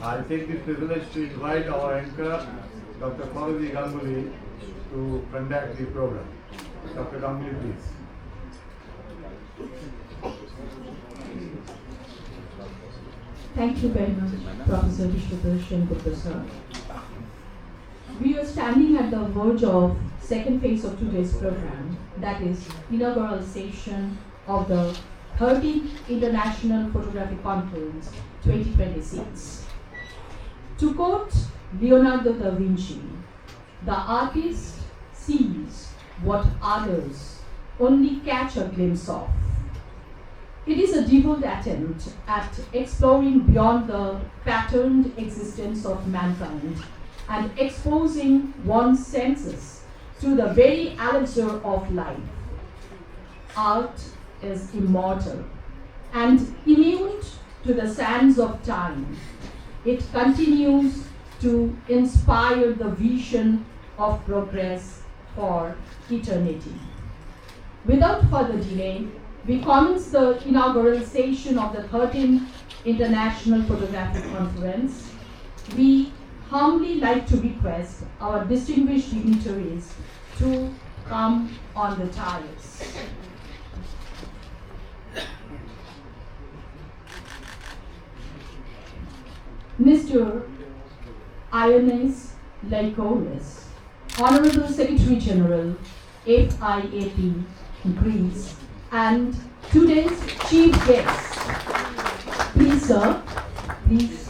I take this privilege to invite our anchor, Dr. Ganguly, to conduct the program. Dr. Ganguly, please. Thank you very much, Professor Biswatosh Sengupta, sir. We are standing at the verge of second phase of today's program, that is inaugural session of the 13th International Photographic Conference 2026. To quote Leonardo da Vinci, the artist sees what others only catch a glimpse of. It is a devout attempt at exploring beyond the patterned existence of mankind and exposing one's senses to the very elixir of life. Art is immortal and immune to the sands of time. It continues to inspire the vision of progress for eternity. Without further delay, we commence the inaugural session of the 13th International Photographic Conference. We humbly like to request our distinguished dignitaries to come on the dais. Mr. Ioannis Laikoris, Honorable Secretary General, FIAP, Greece, and today's chief guest. Please, sir, please.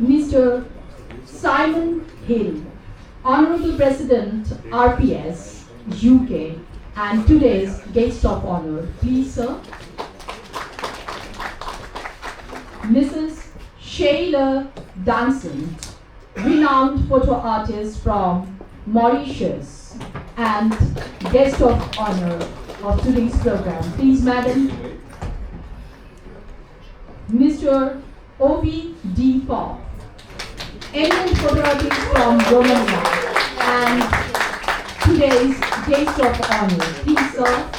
Mr. Simon Hill, Honorable President, RPS, UK, and today's guest of honor. Please, sir. Mrs. Shayla Danson, renowned photo artist from Mauritius and guest of honor of today's program. Please, madam. Mr. Ovi D. Pop, eminent photo artist from Romania and today's guest of honor. Please, sir.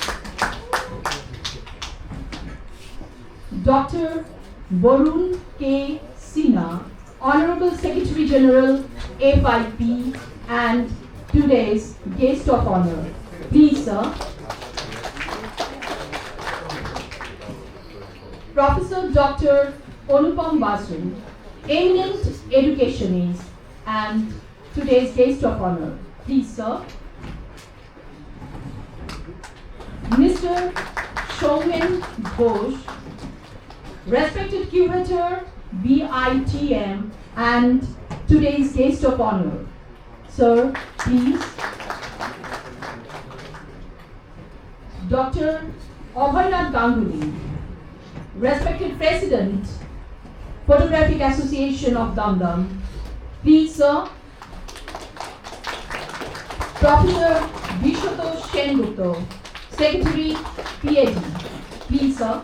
Dr. Barun K. Sinha, Honorable Secretary General, FIP, and today's guest of honor. Please, sir. Professor Dr. Anupam Basu, eminent educationist, and today's guest of honor. Please, sir. Mr. Soumen Ghosh, respected Curator, BITM, and today's guest of honor. Sir, please. Dr. Abhoy Nath Ganguly, respected President, Photographic Association of Dum. Please, sir. Professor Biswatosh Sengupta, Secretary, PAD. Please, sir.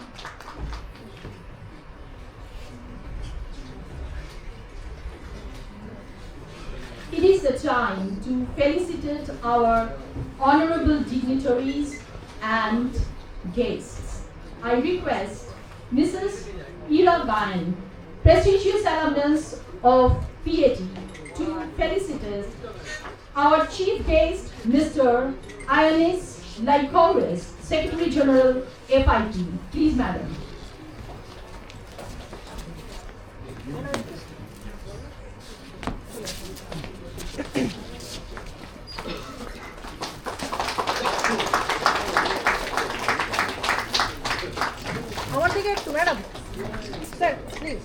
It is the time to felicitate our honorable dignitaries and guests. I request Mrs. Ira Gayan, prestigious alumnus of PAD, to felicitate our chief guest, Mr. Ioannis Laikoris, Secretary General, FIP. Please, madam. Madam, sir, please.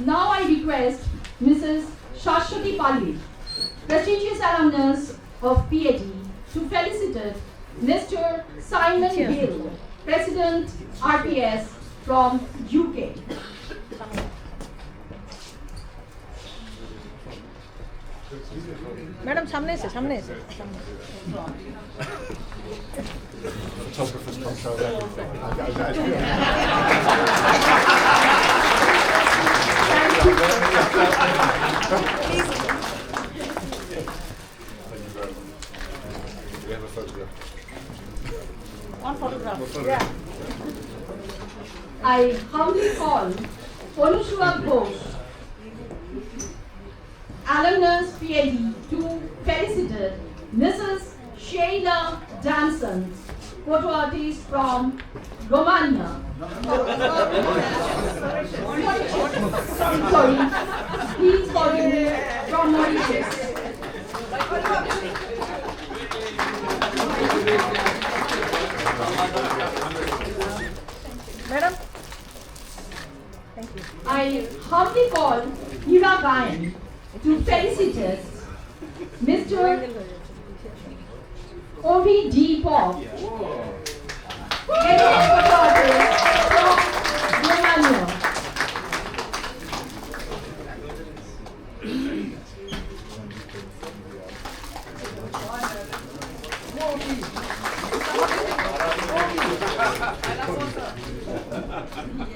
Now I request Mrs. Shashwati Palli, prestigious alumnus of PAD, to felicitate Mr. Simon Hill, President RPS from UK. Madam, सामने से Photographers control everything. Thank you. We have a photograph. One photograph. Yeah. I humbly call Soumen Ghosh, alumnus PAD, to felicitate Mrs. Sheila Danson, photo artist from Romania. Sorry, please forgive me, from Mauritius. Madam. Thank you. I humbly call Hira Gayan to felicitate Mr. O.V.D. Prof, excellent photo artist from Romania.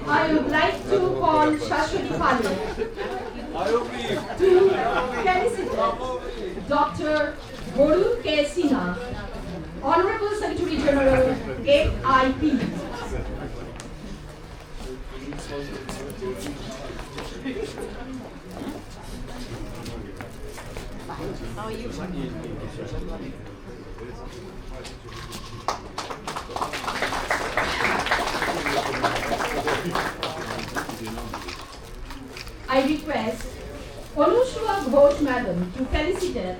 I would like to call Shashwati Pale to felicitate Dr. Barun K. Sinha, Honorable Secretary General, FIP. How are you? I request Inaugural Function Madam to felicitate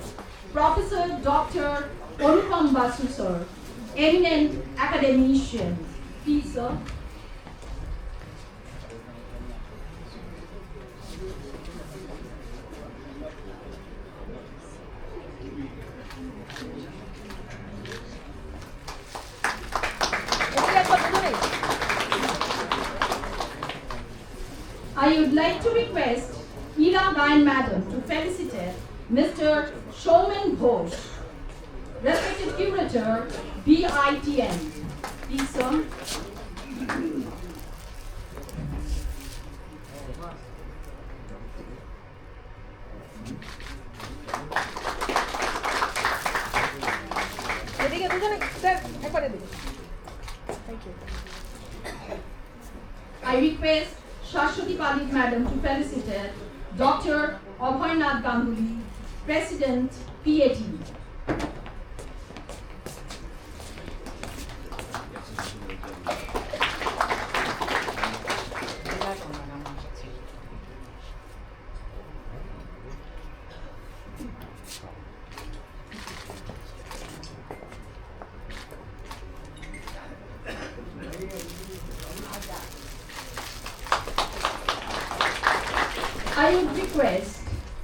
Professor Dr. Anupam Basu sir, eminent academician. Please, sir. I would like to request Hira Gayan Madam to felicitate Mr. Soumen Ghosh, respected Curator, BITM. Please, sir. এদিকে দুজনে sir একবার এদিকে thank you I request Shashwati Palit Madam to felicitate Dr. Abhoy Nath Ganguly, President, PAD. I would request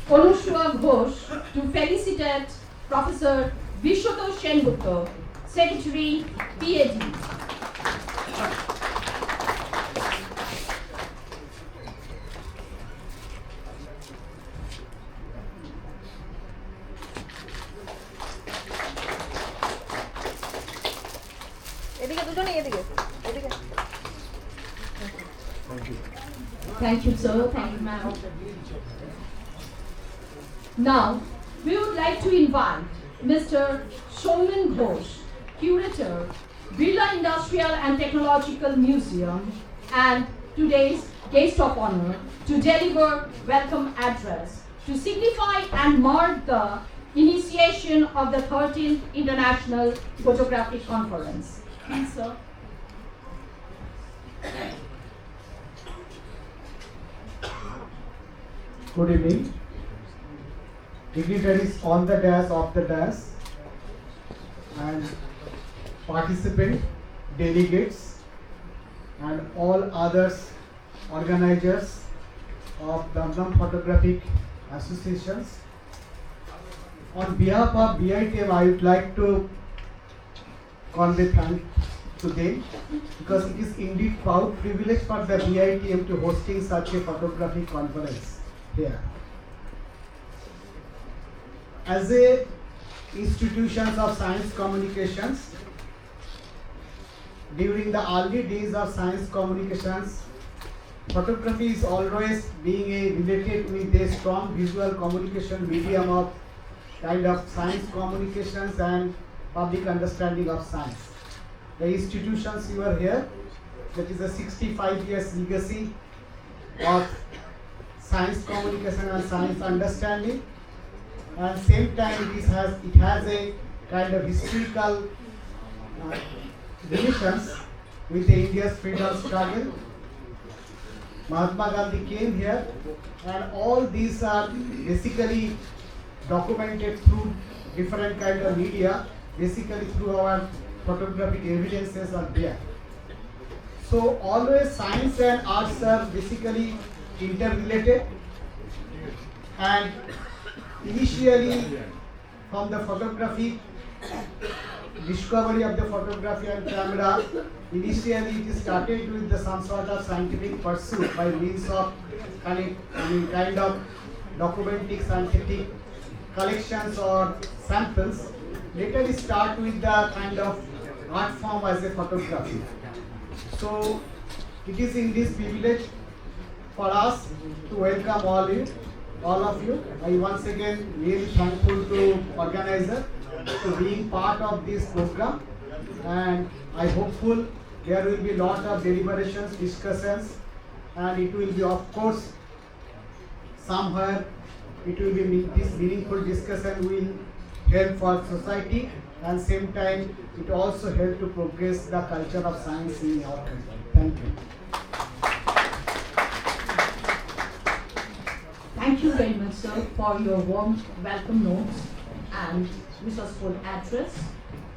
Inaugural Ghosh to felicitate Professor Biswatosh Sengupta, Secretary, PAD. এদিকে দুজনে এদিকে এদিকে Thank you, sir. Thank you, ma'am. Now, we would like to invite Mr. Soumen Ghosh, Curator, Birla Industrial and Technological Museum, and today's guest of honor, to deliver welcome address to signify and mark the initiation of the 13th International Photographic Conference. Please, sir. Good evening. Dignitaries on the dais, off the dais, and participants, delegates, and all others organizers of the Photographic Associations. On behalf of BITM, I would like to convey thanks to them because it is indeed proud privilege for the BITM to hosting such a photographic conference here. As a institutions of science communications, during the early days of science communications, photography is always being related with a strong visual communication medium of kind of science communications and public understanding of science. The institutions you are here, that is a 65 years legacy of science communication and science understanding, and same time it has a kind of historical relations with the India's freedom struggle. Mahatma Gandhi came here, and all these are basically documented through different kind of media, basically through our photographic evidences are there. So always science and arts are basically interrelated, and initially from the photography, discovery of the photography and camera, initially it started with some sort of scientific pursuit by means of kind of documenting scientific collections or samples. Later it start with the kind of art form as a photography. So it is in this privilege for us to welcome all of you. I once again really thankful to organizer to being part of this program, and I hopeful there will be lot of deliberations, discussions, and it will be of course somewhere it will be this meaningful discussion will help for society, and same time it also help to progress the culture of science in our country. Thank you. Thank you very much, sir, for your warm welcome notes and resourceful address.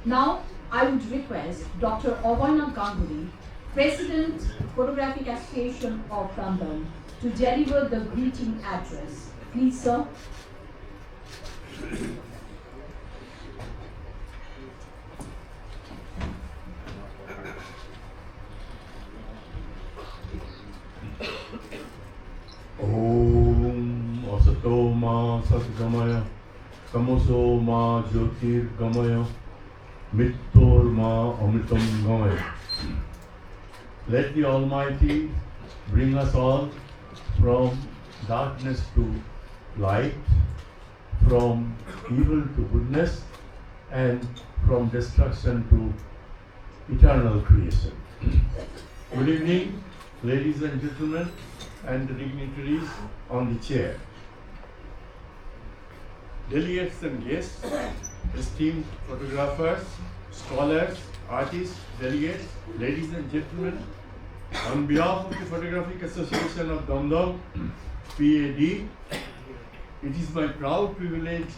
Now, I would request Dr. Abhoy Nath Ganguly, President, Photographic Association of London, to deliver the greeting address. Please, sir. Om Asato Ma Satgamaya Tamoso Ma Jyotir Gamaya Mittor Ma Amitam Gamaya. Let the Almighty bring us all from darkness to light, from evil to goodness, and from destruction to eternal creation. Good evening, ladies and gentlemen, and the dignitaries on the chair. Delegates and guests, esteemed photographers, scholars, artists, delegates, ladies and gentlemen, on behalf of the Photographic Association of Dum-Dum, PAD, it is my proud privilege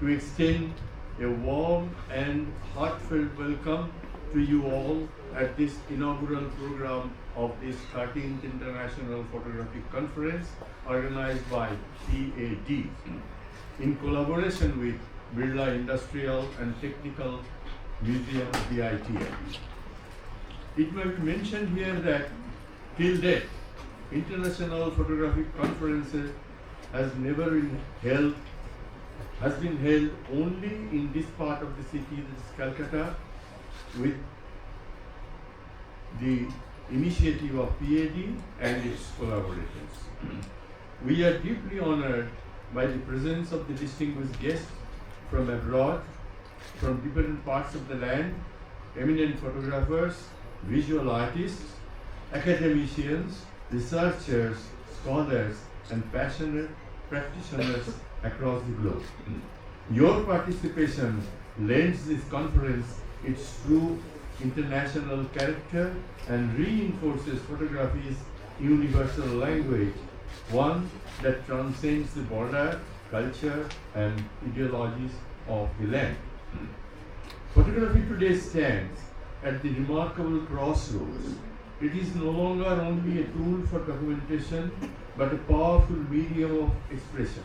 to extend a warm and heartfelt welcome to you all at this inaugural program of this 13th International Photographic Conference organized by PAD in collaboration with Birla Industrial and Technical Museum, BITM. It may be mentioned here that till date, International Photographic Conferences has been held only in this part of the city, that is Kolkata, with the initiative of PAD and its collaborators. We are deeply honored by the presence of the distinguished guests from abroad, from different parts of the land, eminent photographers, visual artists, academicians, researchers, scholars, and passionate practitioners across the globe. Your participation lends this conference its true international character and reinforces photography's universal language, one that transcends the border, culture, and ideologies of the land. Photography today stands at the remarkable crossroads. It is no longer only a tool for documentation, but a powerful medium of expression,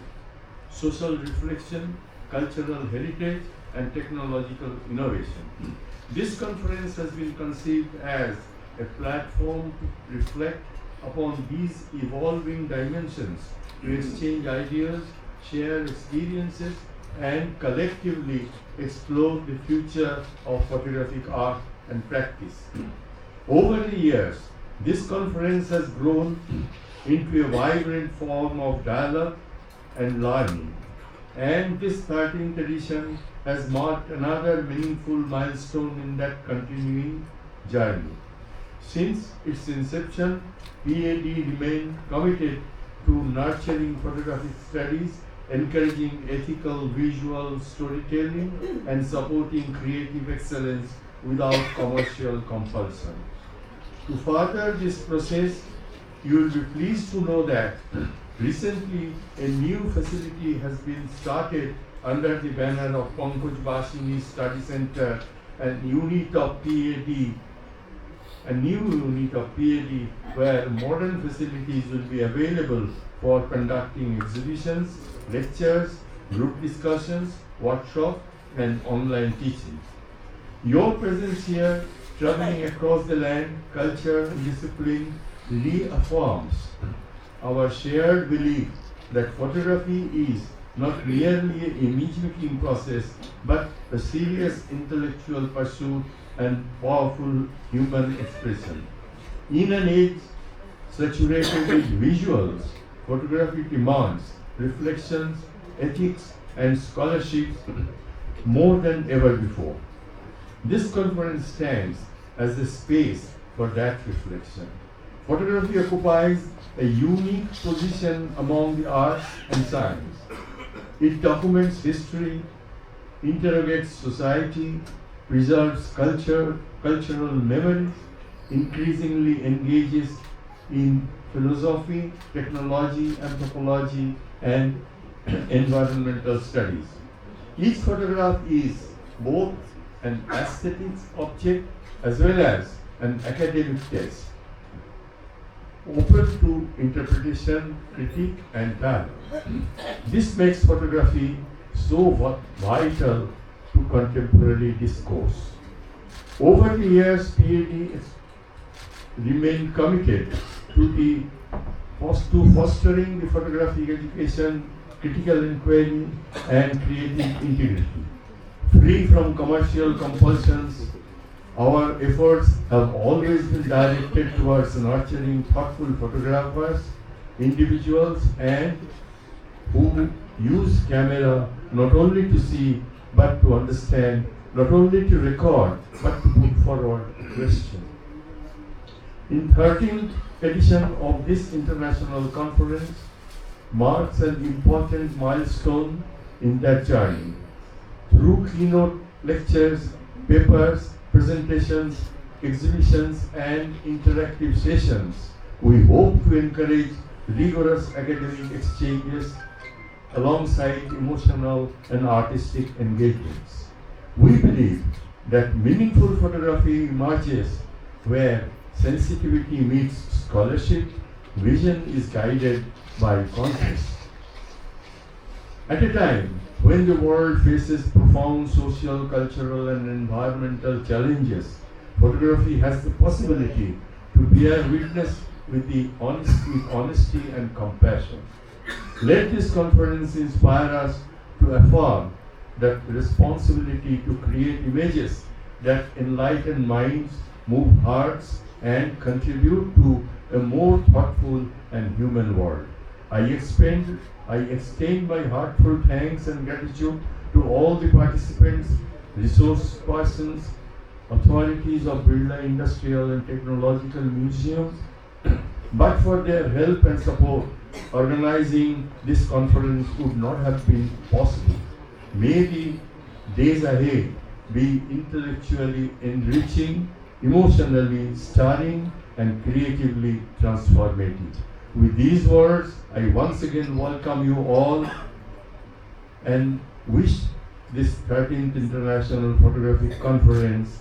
social reflection, cultural heritage, and technological innovation. This conference has been conceived as a platform to reflect upon these evolving dimensions, to exchange ideas, share experiences, and collectively explore the future of photographic art and practice. Over the years, This conference has grown into a vibrant form of dialogue and learning, and this 13th edition has marked another meaningful milestone in that continuing journey. Since its inception, PAD remained committed to nurturing photographic studies, encouraging ethical visual storytelling, and supporting creative excellence without commercial compulsion. To further this process, you will be pleased to know that recently a new facility has been started under the banner of Pankaj Basini Study Center, a new unit of PAD where modern facilities will be available for conducting exhibitions, lectures, group discussions, workshops, and online teaching. Your presence here, traveling across the land, culture, and discipline, reaffirms our shared belief that photography is not merely a image-making process, but a serious intellectual pursuit and powerful human expression. In an age saturated with visuals, photography demands reflections, ethics, and scholarship more than ever before. This conference stands as a space for that reflection. Photography occupies a unique position among the arts and science. It documents history, interrogates society, preserves cultural memories, increasingly engages in philosophy, technology, anthropology, and environmental studies. Each photograph is both an aesthetic object as well as an academic text, open to interpretation, critique, and dialogue. This makes photography so vital to contemporary discourse. Over the years, PAD has remained committed to fostering the photographic education, critical inquiry, and creative integrity. Free from commercial compulsions, our efforts have always been directed towards nurturing thoughtful photographers, individuals, and who use camera not only to see but to understand, not only to record but to put forward questions. In 13th edition of this international conference marks an important milestone in that journey. Through keynote lectures, papers, presentations, exhibitions, and interactive sessions, we hope to encourage rigorous academic exchanges alongside emotional and artistic engagements. We believe that meaningful photography emerges where sensitivity meets scholarship, vision is guided by conscience. At a time when the world faces profound social, cultural, and environmental challenges, photography has the possibility to bear witness with honesty and compassion. Let this conference inspire us to affirm that responsibility to create images that enlighten minds, move hearts, and contribute to a more thoughtful and human world. I extend my heartfelt thanks and gratitude to all the participants, resource persons, authorities of Birla Industrial and Technological Museum. But for their help and support, organizing this conference would not have been possible. May the days ahead be intellectually enriching, emotionally stirring, and creatively transformative. With these words, I once again welcome you all and wish this 13th International Photographic Conference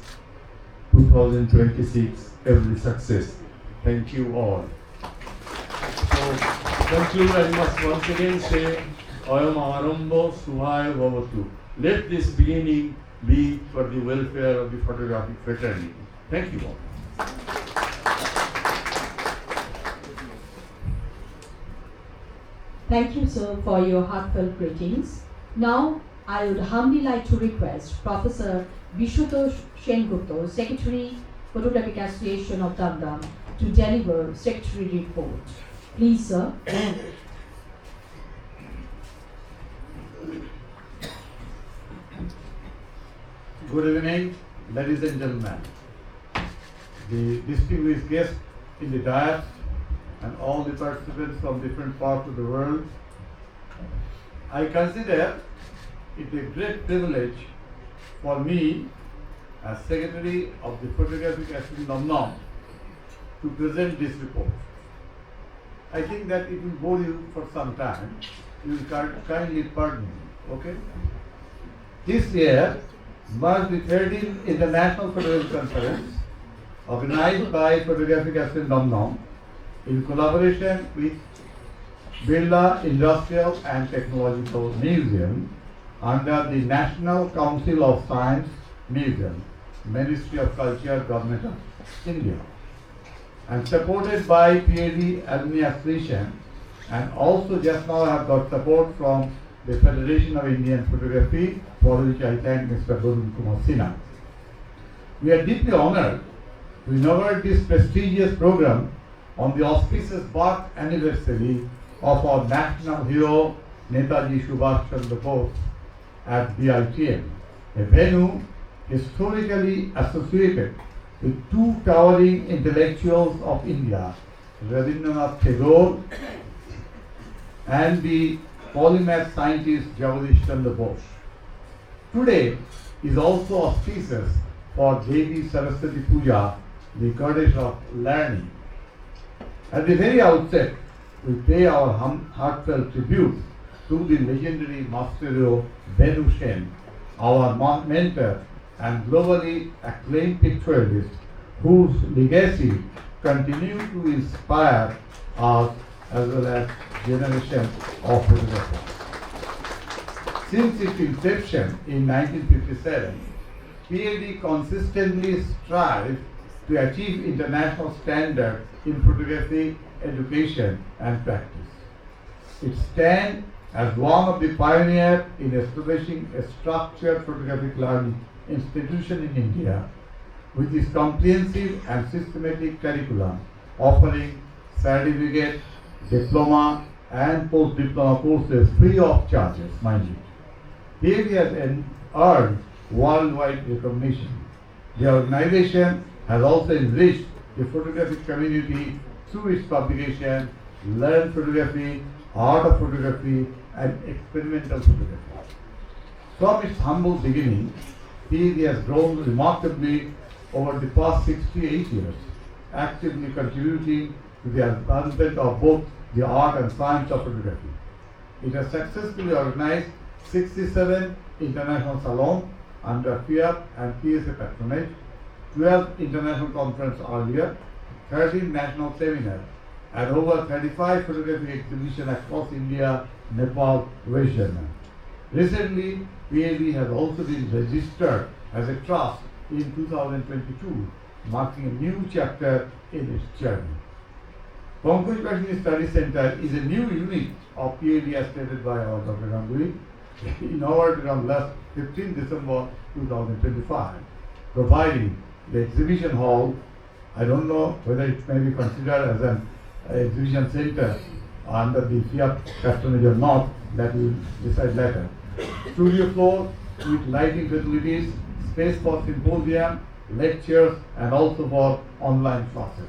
2026 every success. Thank you all. So, to conclude, I must once again say, Ayam Arambho Suhaya Bhavatu. Let this beginning be for the welfare of the photographic fraternity. Thank you all. Thank you, sir, for your heartfelt greetings. Now, I would humbly like to request Professor Biswatosh Sengupta, Secretary, Photographic Association of Dam Dam, to deliver secretary report. Please, sir. Good evening, ladies and gentlemen. The distinguished guests in the dais and all the participants from different parts of the world. I consider it a great privilege for me as Secretary of the Photographic Association to present this report. I think that it will bore you for some time. You will kindly pardon me, okay? This year marks the 13th International Photographic Conference organized by Photographic Association in collaboration with Birla Industrial and Technological Museum under the National Council of Science Museum, Ministry of Culture, Government of India, and supported by PAD Alumni Association, and also just now I have got support from the Federation of Indian Photography, for which I thank Mr. Barun K. We are deeply honored to inaugurate this prestigious program on the auspicious birth anniversary of our national hero Netaji Subhash Chandra Bose at BITM, a venue historically associated with two towering intellectuals of India, Rabindranath Tagore and the polymath scientist Jagadish Chandra Bose. Today is also auspicious for Devi Saraswati Puja, the goddess of learning. At the very outset, we pay our heartfelt tribute to the legendary Master hero Venu Sen, our mentor and globally acclaimed pictorialist, whose legacy continues to inspire us as well as generations of photographers. Since its inception in 1957, PAD consistently strives to achieve international standards in photography, education and practice. It stands as one of the pioneers in establishing a structured photographic learning institution in India with its comprehensive and systematic curriculum offering certificate, diploma and post-diploma courses free of charges, mind you. PAD has earned worldwide recognition. The organization has also enriched the photographic community through its publication, Learn Photography, Art of Photography and Experimental Photography. From its humble beginning, PAD has grown remarkably over the past 68 years, actively contributing to the advancement of both the art and science of photography. It has successfully organized 67 international salons under FIAP and PSA patronage, 12 international conferences earlier, 13 national seminars, and over 35 photography exhibitions across India, Nepal, West Germany. Recently, PAD has also been registered as a trust in 2022, marking a new chapter in its journey. Pankaj Bashini Study Center is a new unit of PAD as stated by our Dr. Ganguly, inaugurated on last 15 December 2025, providing the exhibition hall. I don't know whether it may be considered as an exhibition center under the FIAP patronage or not, that we will decide later. Studio floor with lighting facilities, space for symposium, lectures and also for online classes.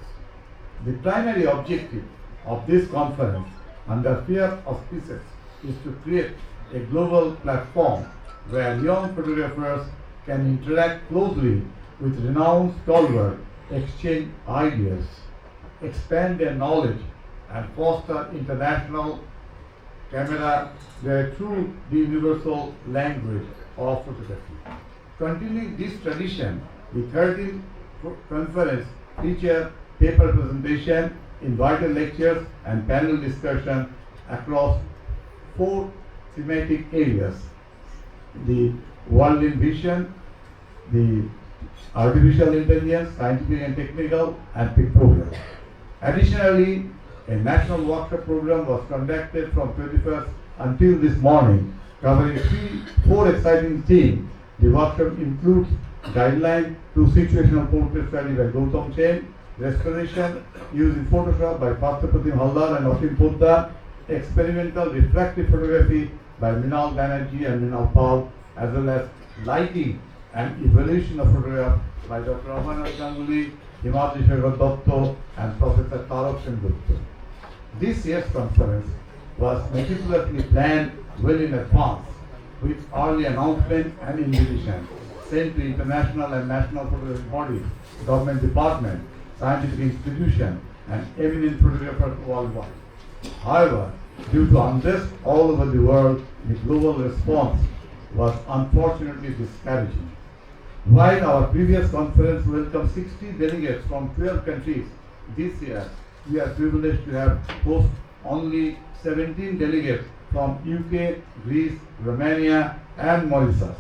The primary objective of this conference under FIAP auspices is to create a global platform where young photographers can interact closely with renowned stalwarts, exchange ideas, expand their knowledge and foster international camera through the universal language of photography. Continuing this tradition, the 13th conference features paper presentation, invited lectures and panel discussion across 4 thematic areas: the world in vision, the artificial intelligence, scientific and technical, and pictorial. Additionally, a national workshop program was conducted from 21st until this morning, covering 4 exciting themes. The workshop includes guideline to situational portrait study by Gautam Chen, restoration using Photoshop by Parthapratim Haldar and Asim Poddar, experimental refractive photography by Mrinal Banerjee and Mrinal Pal, as well as lighting and evolution of photograph by Dr. Abhoy Nath Ganguly, Himadri Shekhar Dotto, and Professor Tarak Sengupta. This year's conference was meticulously planned well in advance, with early announcement and invitation sent to international and national photography bodies, government departments, scientific institutions, and eminent photographers worldwide. However, due to unrest all over the world, the global response was unfortunately discouraging. While our previous conference welcomed 60 delegates from 12 countries, this year we are privileged to have host only 17 delegates from UK, Greece, Romania, and Mauritius.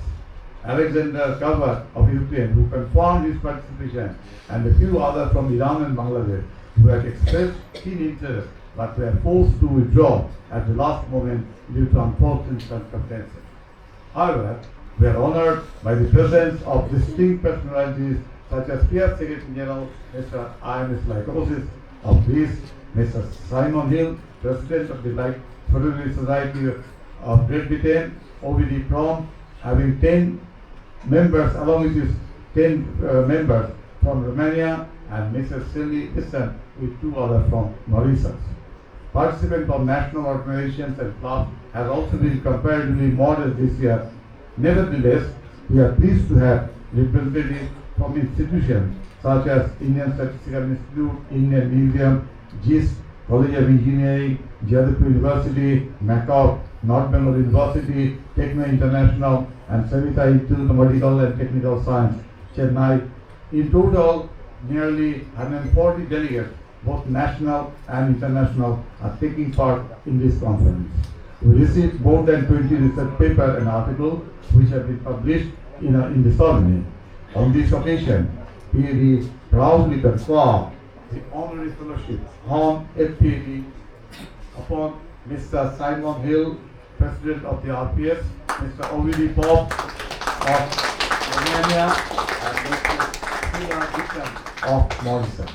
Alexander Cover of Ukraine, who confirmed his participation, and a few others from Iran and Bangladesh, who had expressed keen interest but were forced to withdraw at the last moment due to unfortunate circumstances. However, we are honored by the presence of distinct personalities such as Peer Secretary General Mr. I.M.S. Lycosis of Greece, Mr. Simon Hill, President of the Light Photography Society of Great Britain, OVD Prom, having 10 members along with his 10 members from Romania, and Mrs. Sally Issan with 2 others from Mauritius. Participants of national organizations and clubs has also been comparatively modest this year. Nevertheless, we are pleased to have representatives from institutions such as Indian Statistical Institute, Indian Museum, GIS, College of Engineering, Jadavpur University, Macau, North Bengal University, Techno International, and Savita Institute of Medical and Technical Science, Chennai. In total, nearly 140 delegates, both national and international, are taking part in this conference. We received more than 20 research papers and articles which have been published in the ceremony. On this occasion, PAD proudly conferred the honorary fellowship on FPAD upon Mr. Simon Hill, President of the RPS, Mr. OVD Prof of Romania, and Mr. Sinha of Mauritius.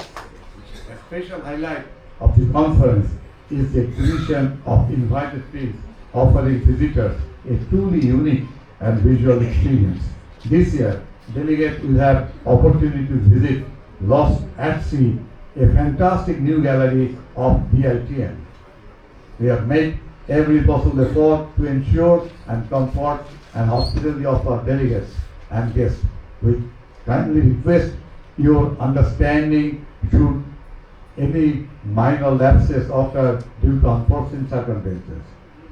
A special highlight of the conference is the exhibition of invited fields offering visitors a truly unique and visual experience. This year, delegates will have opportunity to visit Lost at Sea, a fantastic new gallery of BITM. We have made every possible effort to ensure and comfort and hospitality of our delegates and guests. We kindly request your understanding should any minor lapses occur due to unforeseen circumstances.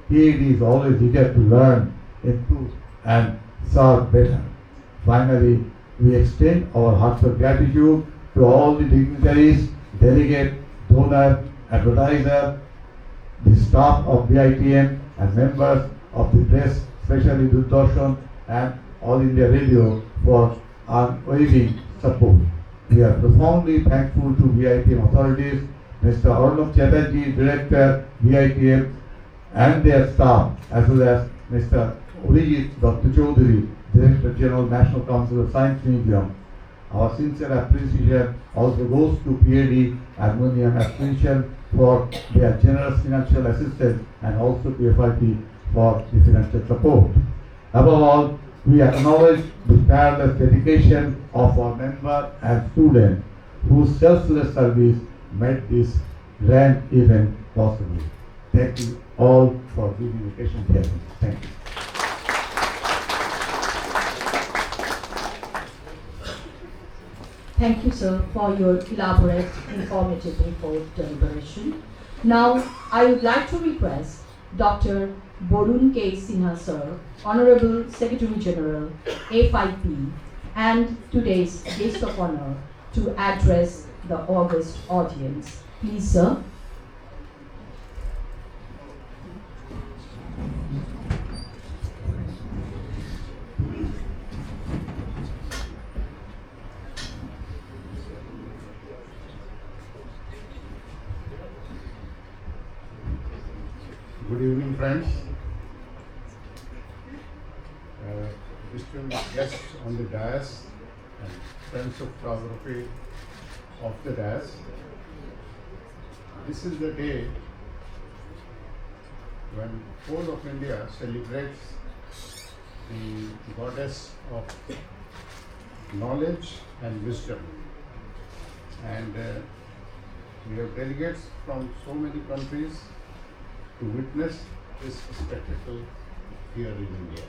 PAD is always eager to learn, improve, and serve better. Finally, we extend our heartfelt gratitude to all the dignitaries, delegates, donors, advertisers, the staff of BITM, and members of the press, especially Doordarshan and All India Radio, for unwavering support. We are profoundly thankful to BITM authorities, Mr. Arnab Chatterjee, Director, BITM, and their staff, as well as Mr. Abhijit Dr. Chaudhary, Director General, National Council of Science Museum. Our sincere appreciation also goes to PAD Aluminium Association for their generous financial assistance, and also to FIT for the financial support. Above all, we acknowledge the tireless dedication of our members and students whose selfless service made this grand event possible. Thank you all for giving me patient hearing. Thank you. Thank you, sir, for your elaborate, informative report deliberation. Now, I would like to request Dr. Barun K. Sinha, sir, Honorable Secretary General, FIP, and today's guest of honor, to address the august audience. Please, sir. Good evening, friends. Distinguished guests on the dais and friends of photography, of the dais. This is the day when whole of India celebrates the goddess of knowledge and wisdom. And we have delegates from so many countries to witness this spectacle here in India.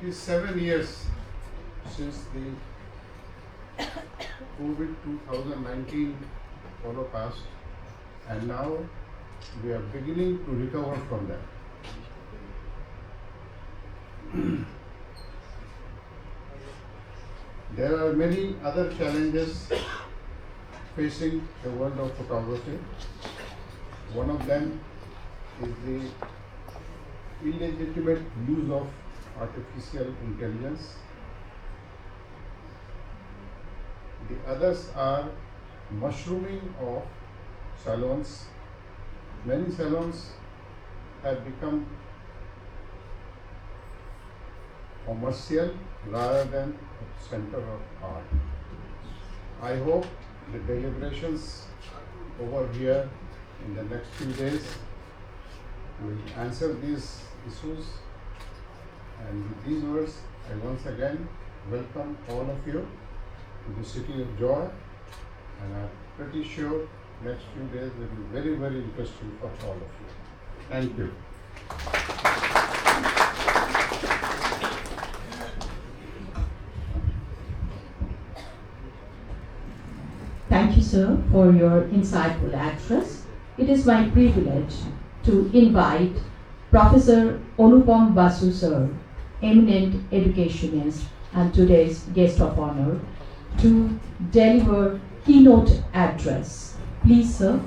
It is 7 years since the COVID 2019 follow passed, and now we are beginning to recover from that. There are many other challenges facing the world of photography. One of them is the illegitimate use of artificial intelligence. The others are mushrooming of salons. Many salons have become commercial rather than a center of art. I hope the deliberations over here in the next few days will answer these issues. And with these words, I once again welcome all of you to the city of joy, and I'm pretty sure next few days will be very, very interesting for all of you. Thank you. Thank you, sir, for your insightful address. It is my privilege to invite Professor Anupam Basu, sir, eminent educationist and today's guest of honor, to deliver keynote address. Please, sir.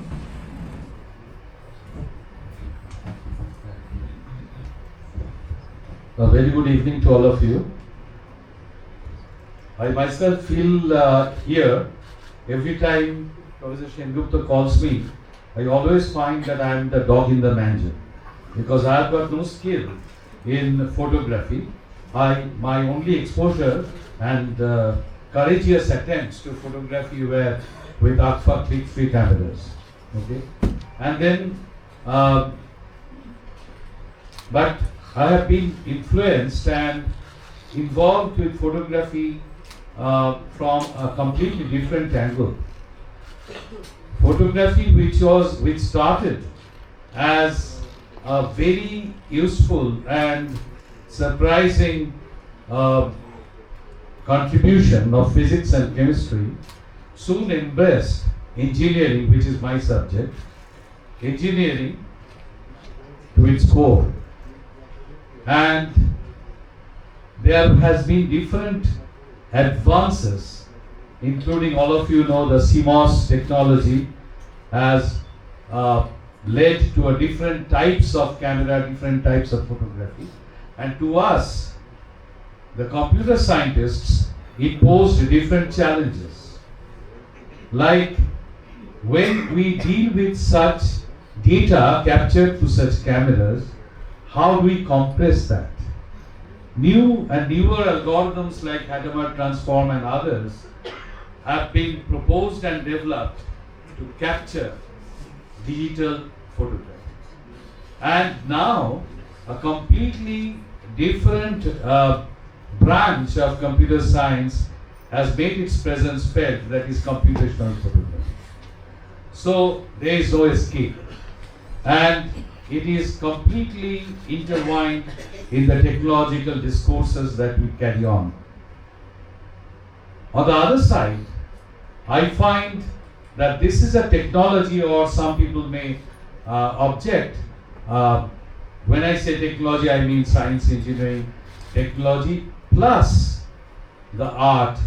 A very good evening to all of you. I myself feel here, every time Professor Sengupta calls me, I always find that I am the dog in the manger, because I have got no skill in photography. My only exposure and courageous attempts to photography were with Agfa click-free cameras. Okay, and then, but I have been influenced and involved with photography from a completely different angle. Photography which started as a very useful and surprising contribution of physics and chemistry, soon embraced engineering, which is my subject, engineering to its core. And there has been different advances, including, all of you know, the CMOS technology has led to a different types of camera, different types of photography. And to us, the computer scientists, it posed different challenges. Like when we deal with such data captured to such cameras, how do we compress that? New and newer algorithms like Hadamard transform and others have been proposed and developed to capture digital photography. And now a completely different branch of computer science has made its presence felt, that is computational photography. So there is no escape, and it is completely intertwined in the technological discourses that we carry on. On the other side, I find that this is a technology, or some people may object. When I say technology, I mean science, engineering, technology plus the art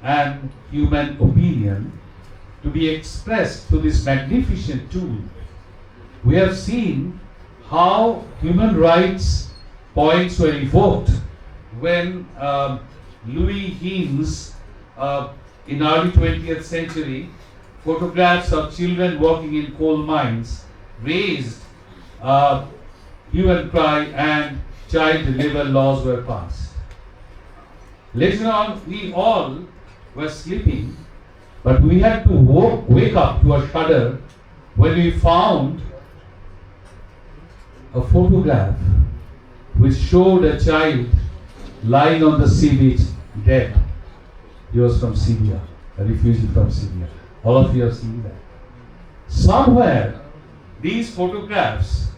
and human opinion to be expressed through this magnificent tool. We have seen how human rights points were evoked when Louis Hines, in early 20th century, photographs of children working in coal mines raised hue and cry, and child labor laws were passed. Later on, we all were sleeping, but we had to wake up to a shudder when we found a photograph which showed a child lying on the sea beach dead. He was from Syria, a refugee from Syria. All of you have seen that. Somewhere, these photographs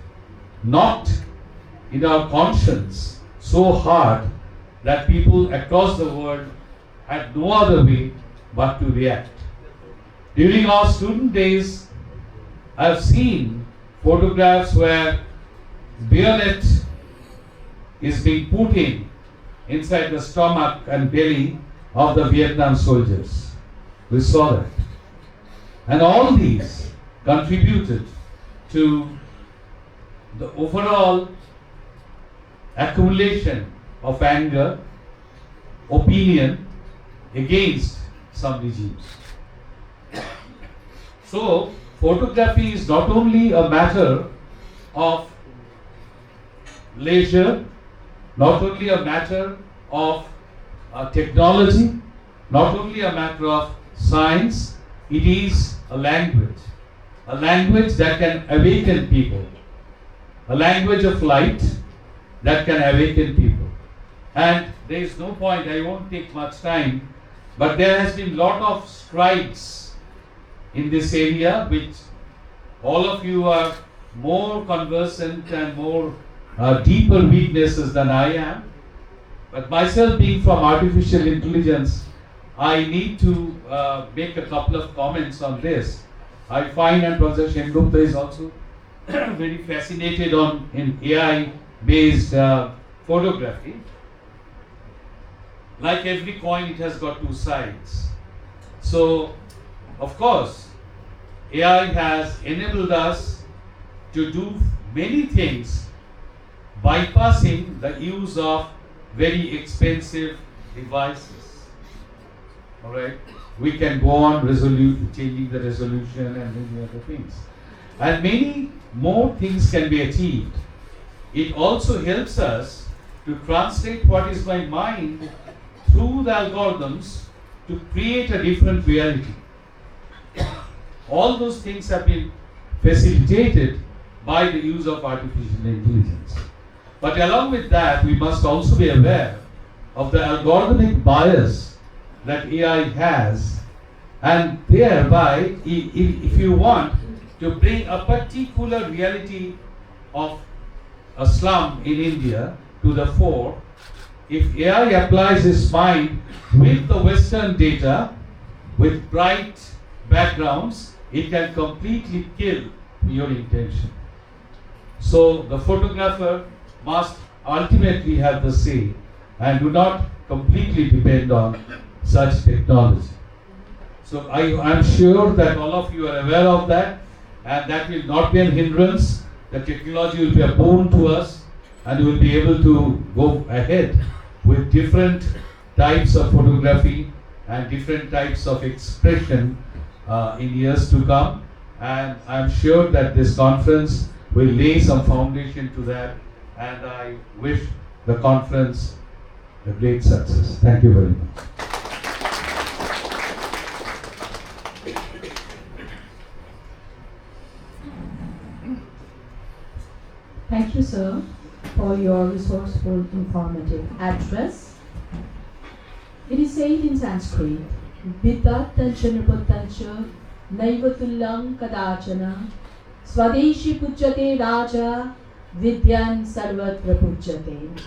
knocked in our conscience so hard that people across the world had no other way but to react. During our student days, I have seen photographs where bayonet is being put inside the stomach and belly of the Vietnam soldiers. We saw that. And all these contributed to the overall accumulation of anger, opinion against some regimes. So, photography is not only a matter of leisure, not only a matter of technology, not only a matter of science, it is a language that can awaken people, a language of light that can awaken people. And there is no point, I won't take much time, but there has been lot of strides in this area which all of you are more conversant and more deeper witnesses than I am. But myself being from artificial intelligence, I need to make a couple of comments on this. I find, and Professor Sengupta is also very fascinated in AI-based photography. Like every coin, it has got two sides. So, of course, AI has enabled us to do many things, bypassing the use of very expensive devices. Alright? We can go on changing the resolution and many other things. And many more things can be achieved. It also helps us to translate what is my mind through the algorithms to create a different reality. All those things have been facilitated by the use of artificial intelligence. But along with that, we must also be aware of the algorithmic bias that AI has, and thereby, if you want to bring a particular reality of a slum in India to the fore, if AI applies its mind with the Western data, with bright backgrounds, it can completely kill your intention. So the photographer must ultimately have the say and do not completely depend on such technology. So I'm sure that all of you are aware of that, and that will not be a hindrance. The technology will be a boon to us, and we will be able to go ahead with different types of photography and different types of expression in years to come. And I'm sure that this conference will lay some foundation to that, and I wish the conference a great success. Thank you very much. Thank you, sir, for your resourceful, informative address. It is said in Sanskrit, Vitattancha niputtancha naivatullam kadachana swadeshi pujyate raja vidyan sarvatra pujyate.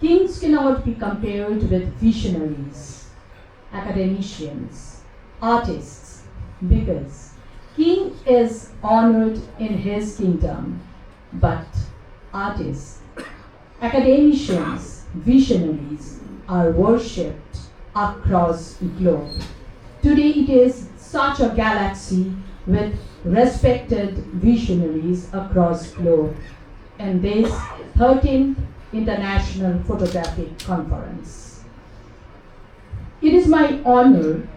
Kings cannot be compared with visionaries, academicians, artists, because king is honored in his kingdom, but artists, academicians, visionaries are worshipped across the globe. Today it is such a galaxy with respected visionaries across globe in this 13th International Photographic Conference. It is my honor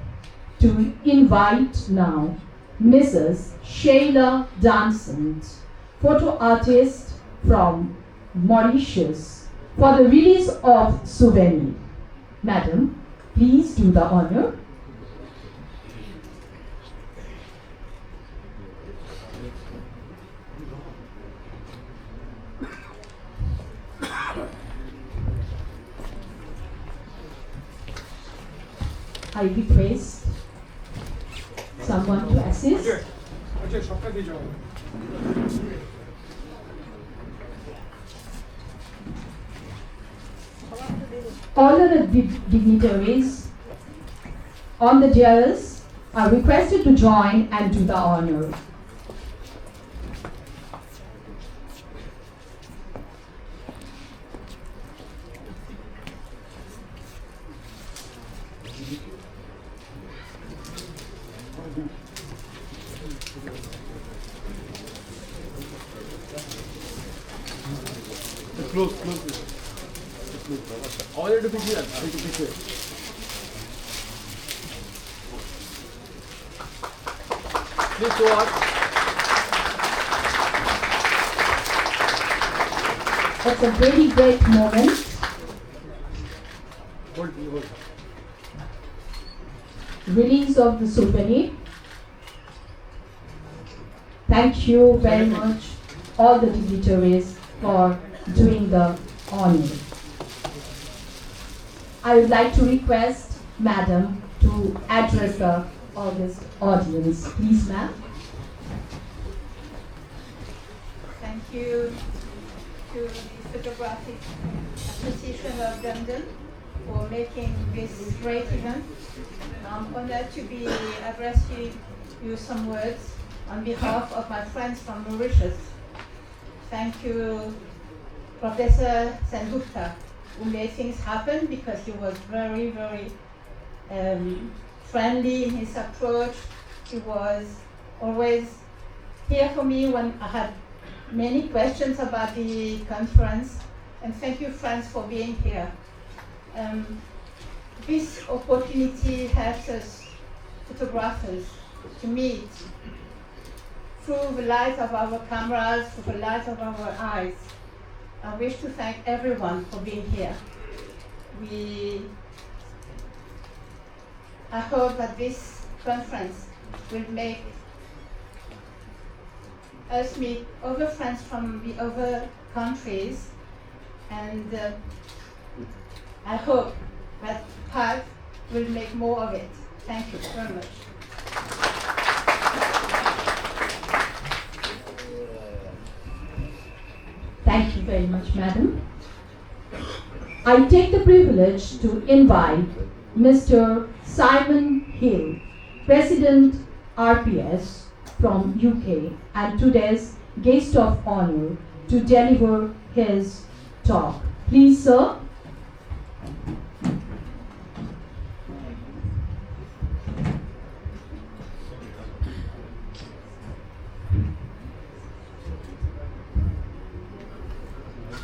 to invite now Mrs. Sheila Dansant, photo artist from Mauritius, for the release of Souvenir. Madam, please do the honor. I request someone to assist. All other dignitaries on the dais are requested to join and do the honor. Close this. All you have to be here. Please go on. It's a very great moment. Hold. Release of the souvenir. Thank you very much, all the dignitaries, for doing the honor. I would like to request Madam to address the august audience. Please, ma'am. Thank you to the Photographic Association of London for making this great event. I'm honored to be addressing you some words on behalf of my friends from Mauritius. Thank you, Professor Sengupta, who made things happen because he was very, very friendly in his approach. He was always here for me when I had many questions about the conference. And thank you, friends, for being here. This opportunity helps us photographers to meet through the light of our cameras, through the light of our eyes. I wish to thank everyone for being here. I hope that this conference will make us meet other friends from the other countries, and I hope that PAD will make more of it. Thank you very much. Thank you very much, Madam. I take the privilege to invite Mr. Simon Hill, President RPS from UK and today's guest of honor, to deliver his talk. Please, sir.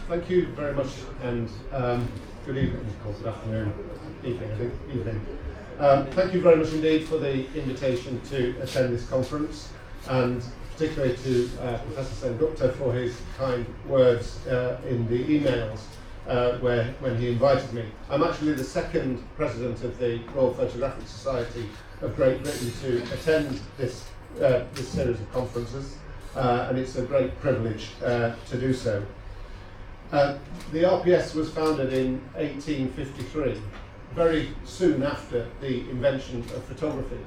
Thank you very much, and good evening, good afternoon, evening, I think, evening. Thank you very much indeed for the invitation to attend this conference, and particularly to Professor Sengupta for his kind words in the emails when he invited me. I'm actually the second president of the Royal Photographic Society of Great Britain to attend this series of conferences, and it's a great privilege to do so. The RPS was founded in 1853, very soon after the invention of photography.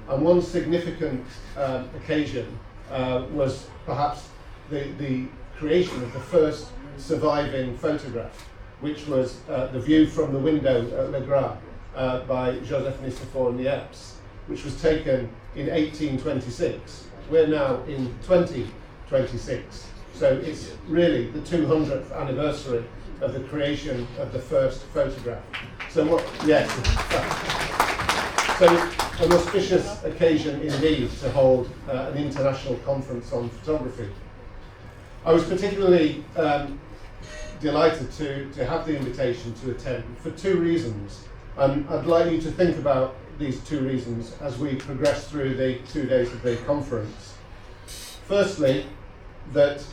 And one significant occasion was perhaps the creation of the first surviving photograph, which was the view from the window at Le Gras by Joseph Nicephore Niepce, which was taken in 1826. We're now in 2026. So it's really the 200th anniversary of the creation of the first photograph. So an auspicious occasion indeed to hold an international conference on photography. I was particularly delighted to have the invitation to attend for two reasons. And I'd like you to think about these two reasons as we progress through the 2 days of the conference. Firstly, that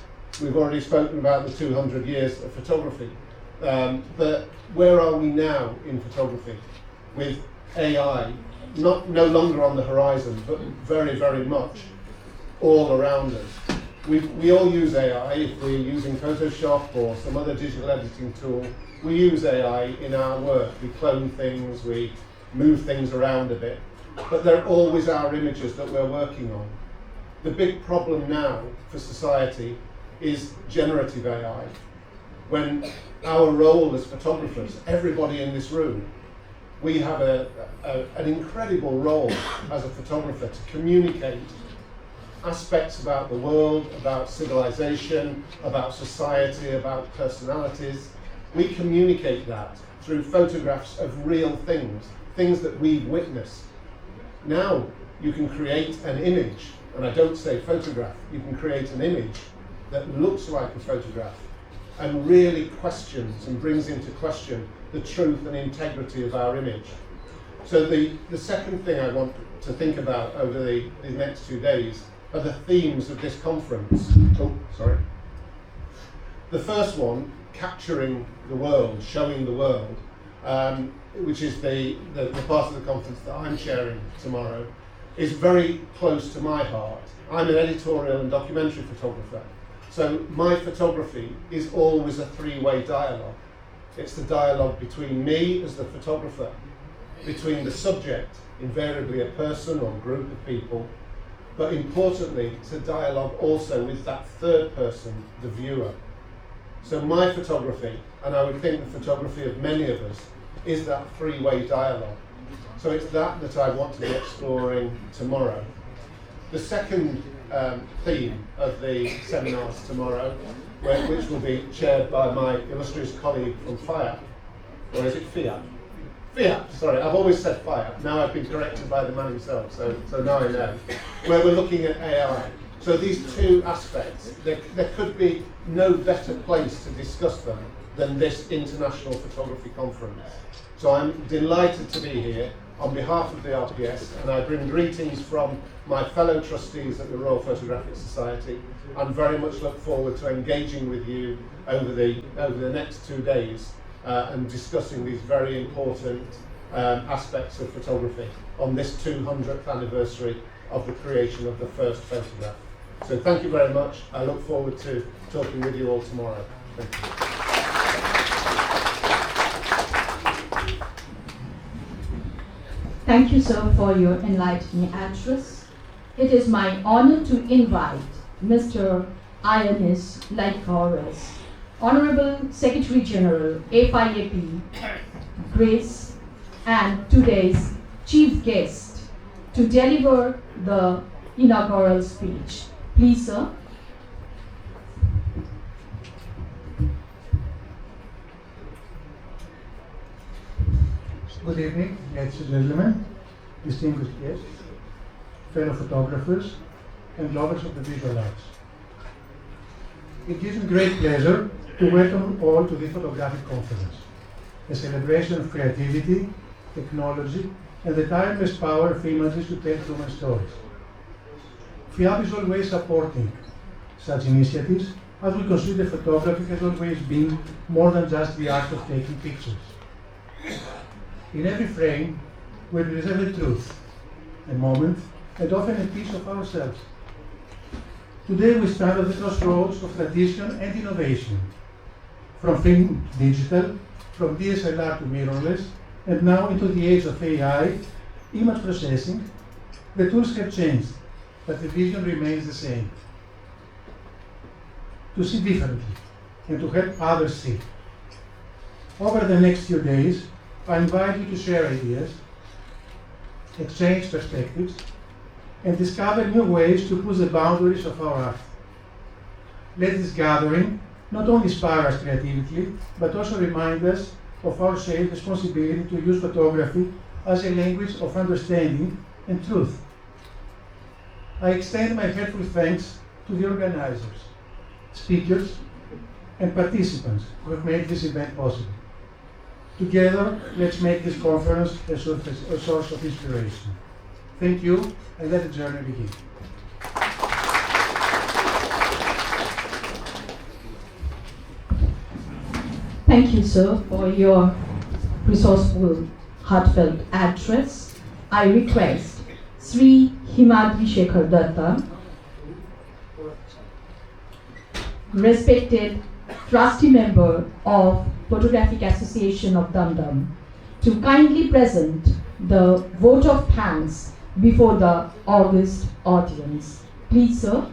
we've already spoken about the 200 years of photography, but where are we now in photography with AI no longer on the horizon, but very, very much all around us? We all use AI. If we're using Photoshop or some other digital editing tool, we use AI in our work. We clone things, we move things around a bit, but they're always our images that we're working on. The big problem now for society is generative AI. When our role as photographers, everybody in this room, we have an incredible role as a photographer to communicate aspects about the world, about civilization, about society, about personalities. We communicate that through photographs of real things, things that we've witnessed. Now you can create an image, and I don't say photograph, you can create an image that looks like a photograph and really questions and brings into question the truth and integrity of our image. So the second thing I want to think about over the next 2 days are the themes of this conference. Oh, sorry. The first one, capturing the world, showing the world, which is the part of the conference that I'm chairing tomorrow, is very close to my heart. I'm an editorial and documentary photographer, so my photography is always a three-way dialogue. It's the dialogue between me as the photographer, between the subject, invariably a person or group of people, but importantly, it's a dialogue also with that third person, the viewer. So my photography, and I would think the photography of many of us, is that three-way dialogue. So it's that I want to be exploring tomorrow. The second theme of the seminars tomorrow, which will be chaired by my illustrious colleague from FIAP, or is it FIAP? FIAP, sorry, I've always said FIAP, now I've been corrected by the man himself, so now I know, where we're looking at AI. So these two aspects, there could be no better place to discuss them than this International Photography Conference. So I'm delighted to be here on behalf of the RPS, and I bring greetings from my fellow trustees at the Royal Photographic Society, and very much look forward to engaging with you over the next 2 days and discussing these very important aspects of photography on this 200th anniversary of the creation of the first photograph. So thank you very much. I look forward to talking with you all tomorrow. Thank you. Thank you, sir, for your enlightening address. It is my honor to invite Mr. Ioannis Laikoras, Honorable Secretary General, FIAP, Greece, and today's chief guest, to deliver the inaugural speech. Please, sir. Good evening, ladies and gentlemen, distinguished guests, fellow photographers, and lovers of the visual arts. It gives me great pleasure to welcome all to this photographic conference, a celebration of creativity, technology, and the timeless power of images to tell human stories. FIAP is always supporting such initiatives, as we consider photography has always been more than just the art of taking pictures. In every frame, we preserve a truth, a moment, and often a piece of ourselves. Today we stand at the crossroads of tradition and innovation, from film digital, from DSLR to mirrorless, and now into the age of AI, image processing. The tools have changed, but the vision remains the same. To see differently, and to help others see. Over the next few days, I invite you to share ideas, exchange perspectives, and discover new ways to push the boundaries of our art. Let this gathering not only inspire us creatively, but also remind us of our shared responsibility to use photography as a language of understanding and truth. I extend my heartfelt thanks to the organizers, speakers, and participants who have made this event possible. Together, let's make this conference a source of inspiration. Thank you, and let the journey begin. Thank you, sir, for your resourceful, heartfelt address. I request Sri Himadri Shekhar Datta, respected trustee member of Photographic Association of Dum Dum, to kindly present the vote of thanks before the august audience. Please, sir.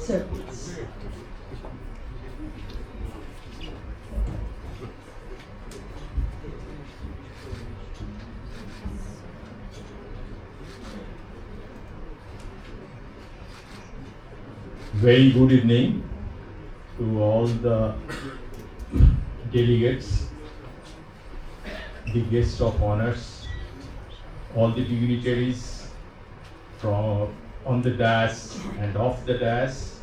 Sir, please. Very good evening to all the delegates, the guests of honors, all the dignitaries from on the dais and off the dais,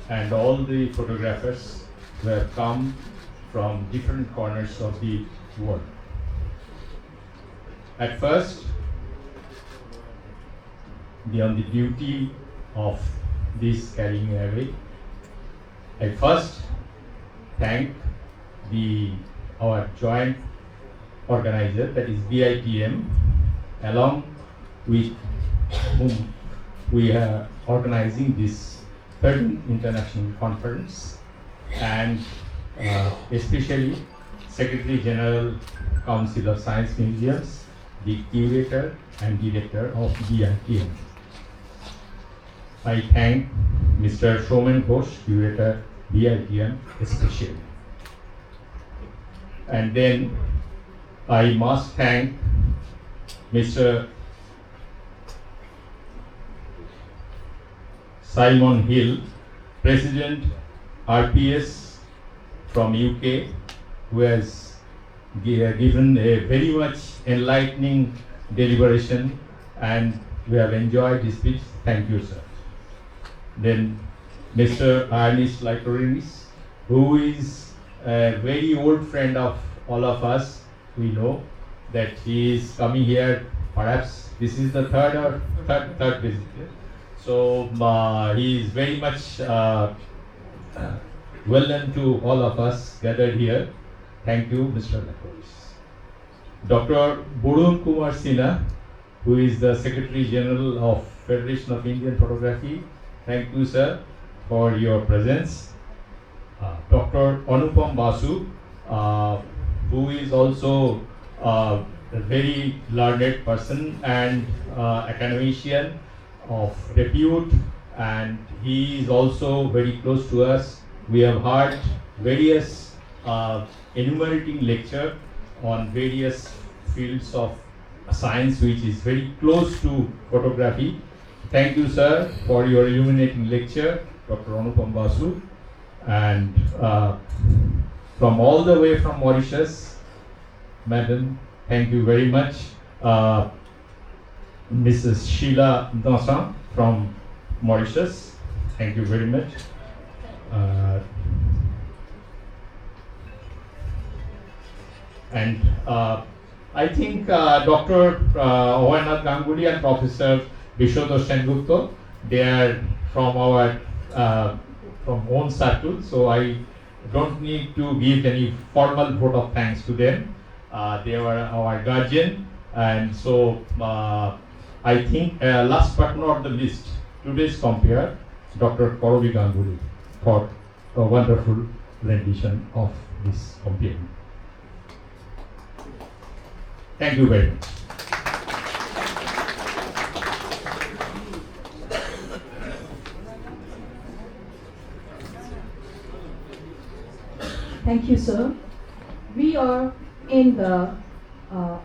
and all the photographers who have come from different corners of the world. At first, on the duty of this carrying away, I first thank our joint organizer, that is BITM, along with whom we are organizing this 13th International Conference, and especially Secretary General Council of Science Museums, the Curator and Director of BITM. I thank Mr. Soumen Ghosh, Curator, BITM, especially. And then I must thank Mr. Simon Hill, President RPS from UK, who has given a very much enlightening deliberation, and we have enjoyed his speech. Thank you, sir. Then Mr. Ernest Lycorinis, who is a very old friend of all of us. We know that he is coming here, perhaps this is the third visit. So he is very much well known to all of us gathered here. Thank you, Mr. Lycorinis. Dr. Barun Sinha, who is the Secretary General of Federation of Indian Photography. Thank you, sir, for your presence. Dr. Anupam Basu, who is also a very learned person and academician of repute, and he is also very close to us. We have heard various enumerating lecture on various fields of science which is very close to photography. Thank you, sir, for your illuminating lecture, Dr. Anupam Basu. And from all the way from Mauritius, Madam, thank you very much. Mrs. Sheila Dansan from Mauritius, thank you very much. And I think Dr. Abhoy Nath Ganguly and Professor Biswatosh Sengupta, they are from our from own circle, so I don't need to give any formal vote of thanks to them. They were our guardian, and so I think last but not the least, today's compere, Dr. Barun Ganguly, for a wonderful rendition of this compere. Thank you very much. Thank you, sir. We are in the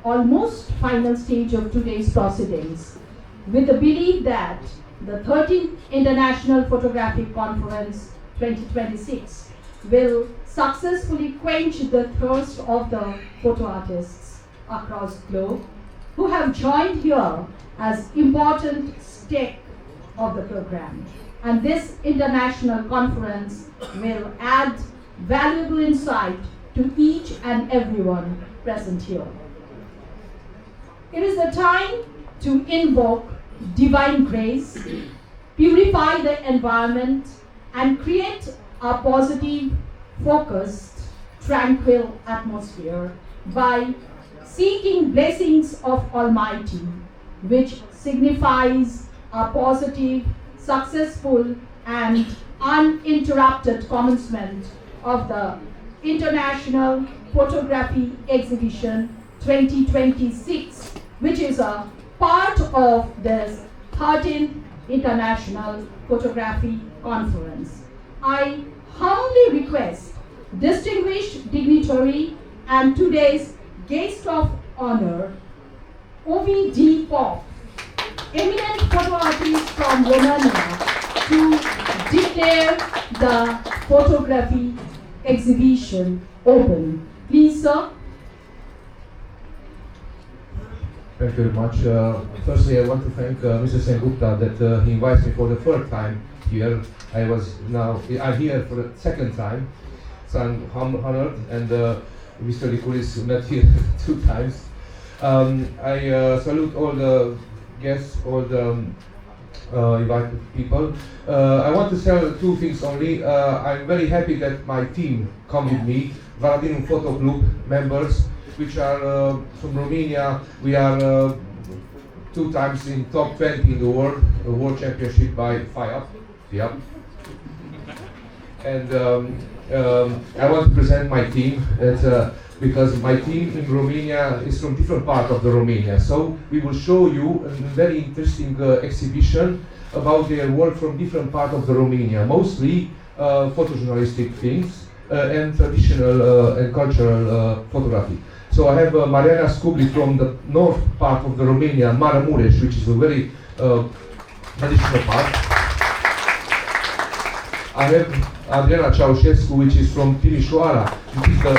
almost final stage of today's proceedings, with the belief that the 13th International Photographic Conference 2026 will successfully quench the thirst of the photo artists across the globe who have joined here as important stake of the program. And this international conference will add valuable insight to each and everyone present here. It is the time to invoke divine grace, purify the environment, and create a positive, focused, tranquil atmosphere by seeking blessings of Almighty, which signifies a positive, successful, and uninterrupted commencement of the International Photography Exhibition 2026, which is a part of this 13th International Photography Conference. I humbly request distinguished dignitary and today's guest of honor, OVD Prof, eminent photo artist from Romania, to declare the photography exhibition open. Please, sir. Thank you very much. Firstly, I want to thank Mr. Sengupta that he invites me for the third time here. I'm here for the second time, so I'm honored, and Mr. Likulis met here 2 times. I salute all the guests, all the invited people. I want to tell 2 things only. I'm very happy that my team come with me, Varadinum Photo Club members, which are from Romania. We are 2 times in top 20 in the world championship by FIAP. And I want to present my team. Because my team in Romania is from different part of the Romania. So we will show you a very interesting exhibition about their work from different part of the Romania, mostly photojournalistic things and traditional and cultural photography. So I have Mariana Scubli from the north part of the Romania, Maramureș, which is a very traditional part. I have Adriana Ceaușescu, which is from Timișoara, which is the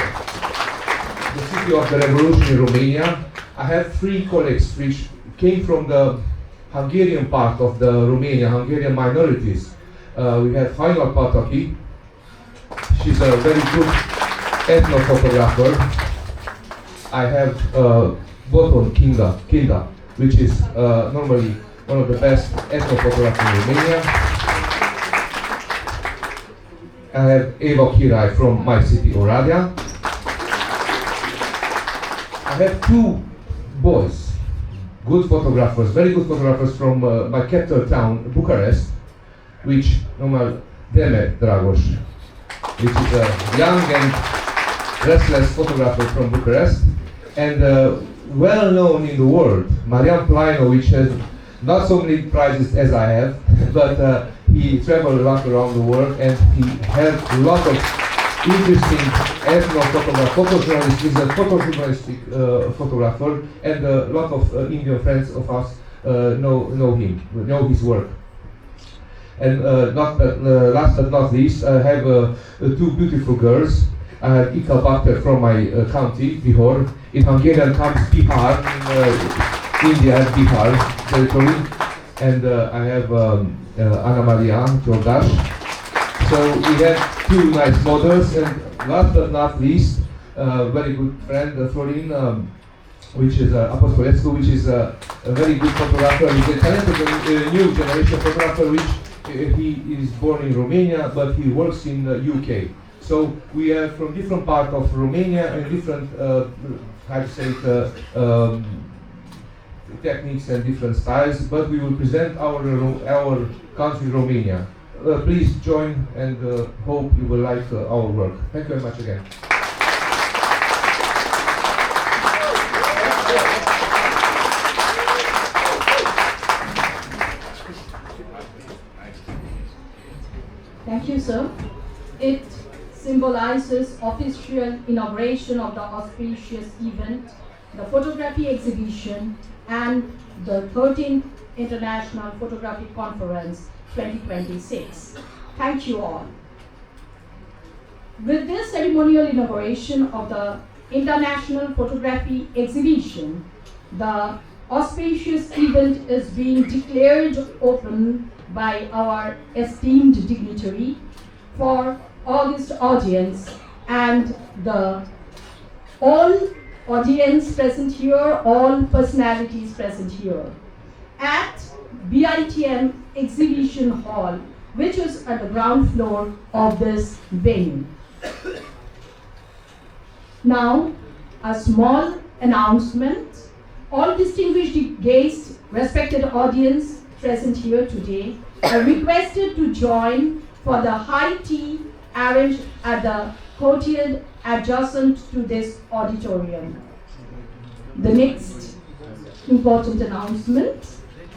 city of the revolution in Romania. I have 3 colleagues which came from the Hungarian part of the Romania, Hungarian minorities. We have Hainal Pataki. She's a very good ethno-photographer. I have Boton Kinda, which is normally one of the best ethno-photographers in Romania. I have Eva Kirai from my city, Oradea. I have 2 boys, good photographers, very good photographers from my capital town, Bucharest, which normal Deme Dragos, which is a young and restless photographer from Bucharest, and well known in the world, Marian Plaino, which has not so many prizes as I have, but he traveled a lot around the world and he had a lot of interesting photojournalist. He's a photojournalistic photographer, and a lot of Indian friends of us know him, know his work. And last but not least, I have 2 beautiful girls. I have Ika Bakter from my county, Bihor. In Hungarian comes Bihar, in India Bihar territory. And I have Ana Maria Jordash. So we have 2 nice models, and last but not least, very good friend Florin, which is Apostolescu, which is a very good photographer. He's a talented new generation photographer, which he is born in Romania, but he works in the UK. So we are from different parts of Romania and different, how to say it, techniques and different styles, but we will present our country, Romania. Please join, and hope you will like our work. Thank you very much again. Thank you, sir. It symbolizes official inauguration of the auspicious event, the photography exhibition, and the 13th International Photographic Conference 2026. Thank you all. With this ceremonial inauguration of the International Photography Exhibition, the auspicious event is being declared open by our esteemed dignitary for august audience and all audience present here, all personalities present here. At PAD-BITM exhibition hall, which is at the ground floor of this venue. Now, a small announcement. All distinguished guests, respected audience present here today, are requested to join for the high tea arranged at the courtyard adjacent to this auditorium. The next important announcement.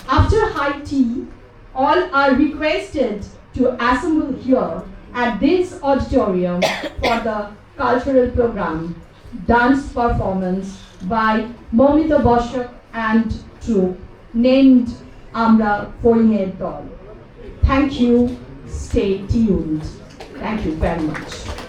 After high tea, all are requested to assemble here at this auditorium for the cultural program, dance performance by Momita Boshak and troupe named Amra Foine Dol. Thank you. Stay tuned. Thank you very much.